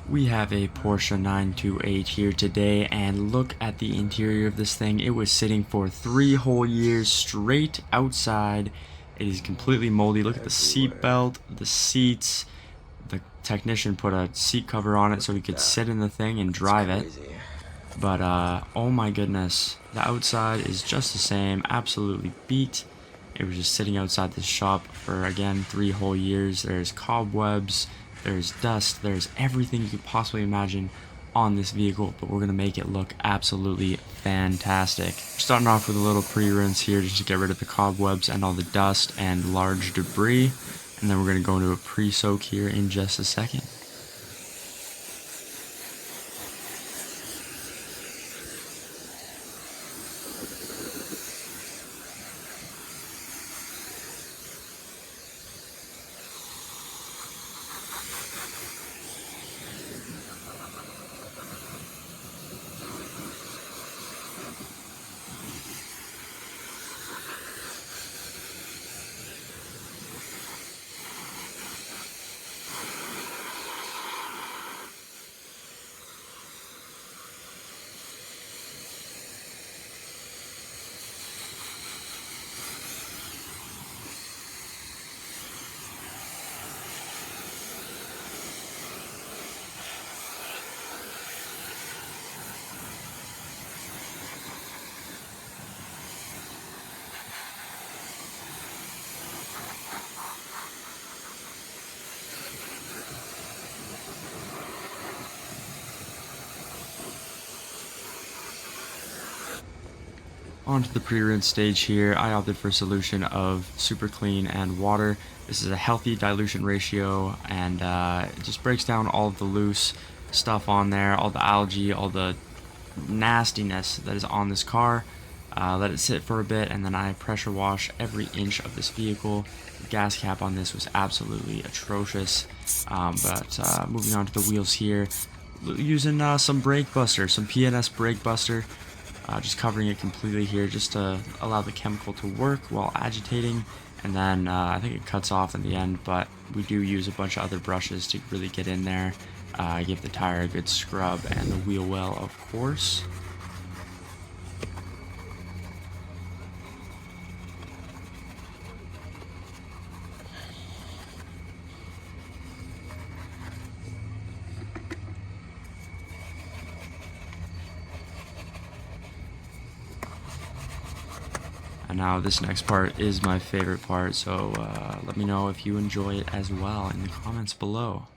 We have a Porsche 928 here today, and look at the interior of this thing. It was sitting for 3 whole years straight outside. It is completely moldy. Look at the seat belt, the seats. The technician put a seat cover on it so he could sit in the thing and drive it. But oh my goodness, the outside is just the same, absolutely beat. It was just sitting outside this shop for, again, 3 whole years. There's cobwebs, there's dust, there's everything you could possibly imagine on this vehicle, but we're going to make it look absolutely fantastic. Starting off with a little pre-rinse here just to get rid of the cobwebs and all the dust and large debris, and then we're going to go into a pre-soak here in just a second. Onto the pre-rinse stage here, I opted for a solution of super clean and water. This is a healthy dilution ratio, and it just breaks down all of the loose stuff on there, all the algae, all the nastiness that is on this car. Let it sit for a bit, and then I pressure wash every inch of this vehicle. The gas cap on this was absolutely atrocious. Moving on to the wheels here, using some brake buster, some PNS brake buster. Just covering it completely here just to allow the chemical to work while agitating, and then I think it cuts off in the end, but we do use a bunch of other brushes to really get in there, give the tire a good scrub, and the wheel well, of course. And now this next part is my favorite part, so let me know if you enjoy it as well in the comments below.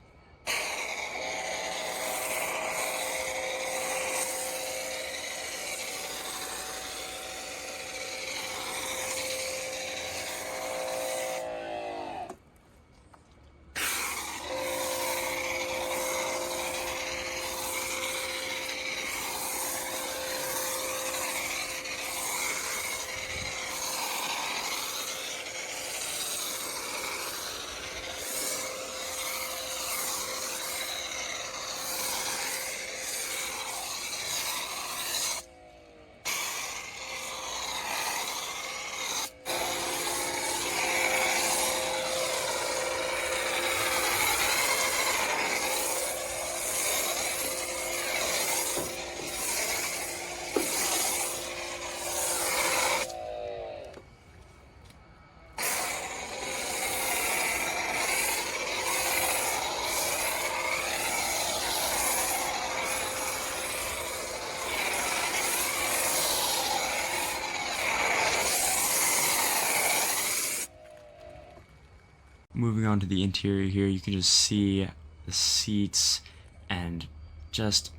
Moving on to the interior here, you can just see the seats, and just,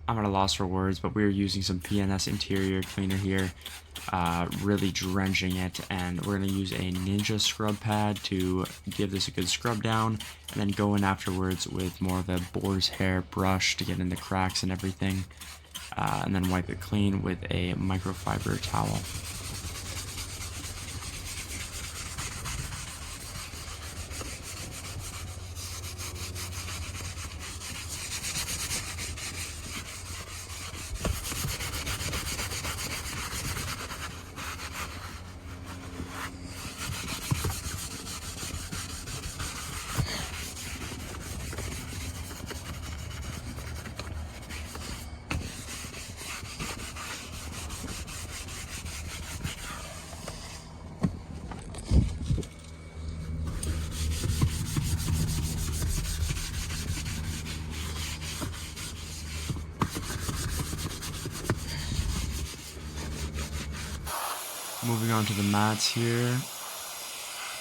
I'm at a loss for words, but we're using some PNS interior cleaner here, really drenching it, and we're going to use a Ninja scrub pad to give this a good scrub down, and then go in afterwards with more of a boar's hair brush to get in the cracks and everything, and then wipe it clean with a microfiber towel. Moving on to the mats here.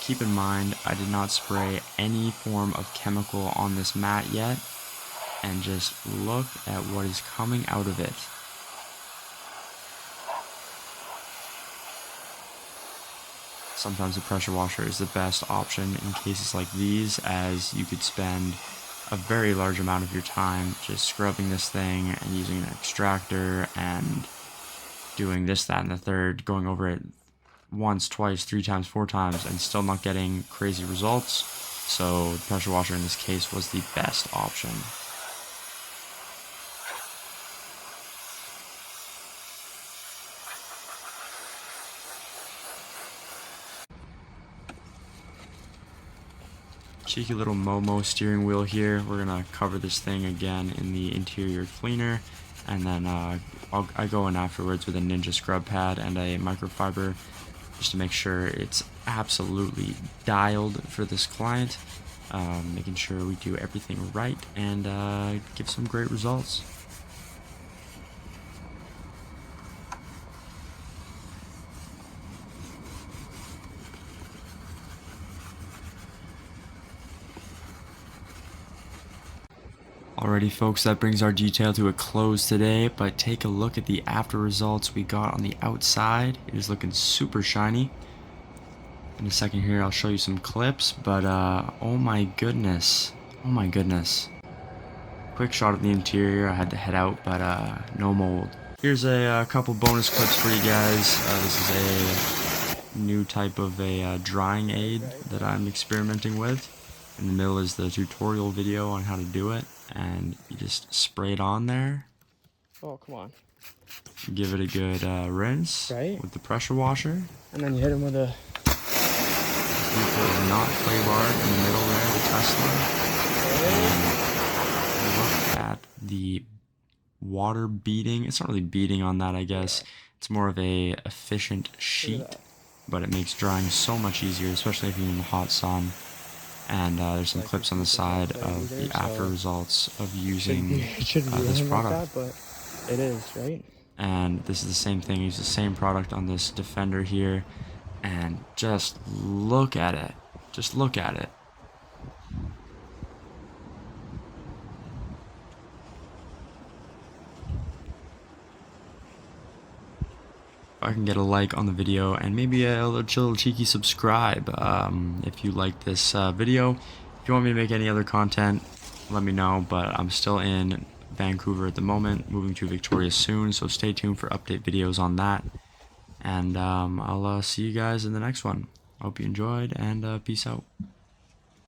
Keep in mind, I did not spray any form of chemical on this mat yet, and just look at what is coming out of it. Sometimes a pressure washer is the best option in cases like these, as you could spend a very large amount of your time just scrubbing this thing and using an extractor and doing this, that, and the third, going over it once, twice, 3 times, 4 times, and still not getting crazy results. So the pressure washer in this case was the best option. Cheeky little Momo steering wheel here. We're gonna cover this thing again in the interior cleaner, and then I go in afterwards with a Ninja scrub pad and a microfiber just to make sure it's absolutely dialed for this client, making sure we do everything right and give some great results. Alrighty folks, that brings our detail to a close today, but take a look at the after results we got on the outside. It is looking super shiny. In a second here I'll show you some clips, but oh my goodness. Quick shot of the interior. I had to head out, but no mold. Here's a couple bonus clips for you guys. This is a new type of a drying aid that I'm experimenting with. In the middle is the tutorial video on how to do it, and you just spray it on there. Oh, come on. Give it a good rinse with the pressure washer. And then you hit him with a... Not clay bar in the middle there, the Tesla. And look at the water beading. It's not really beading on that, I guess. It's more of a efficient sheet, but it makes drying so much easier, especially if you're in the hot sun. And there's some clips on the side of the after results of using this product. Like that, but it is, right? And this is the same thing. Use the same product on this Defender here, and just look at it. Just look at it. I can get a like on the video and maybe a little cheeky subscribe if you like this video. If you want me to make any other content, let me know, but I'm still in Vancouver at the moment, moving to Victoria soon, so stay tuned for update videos on that, and I'll see you guys in the next one. Hope you enjoyed, and peace out.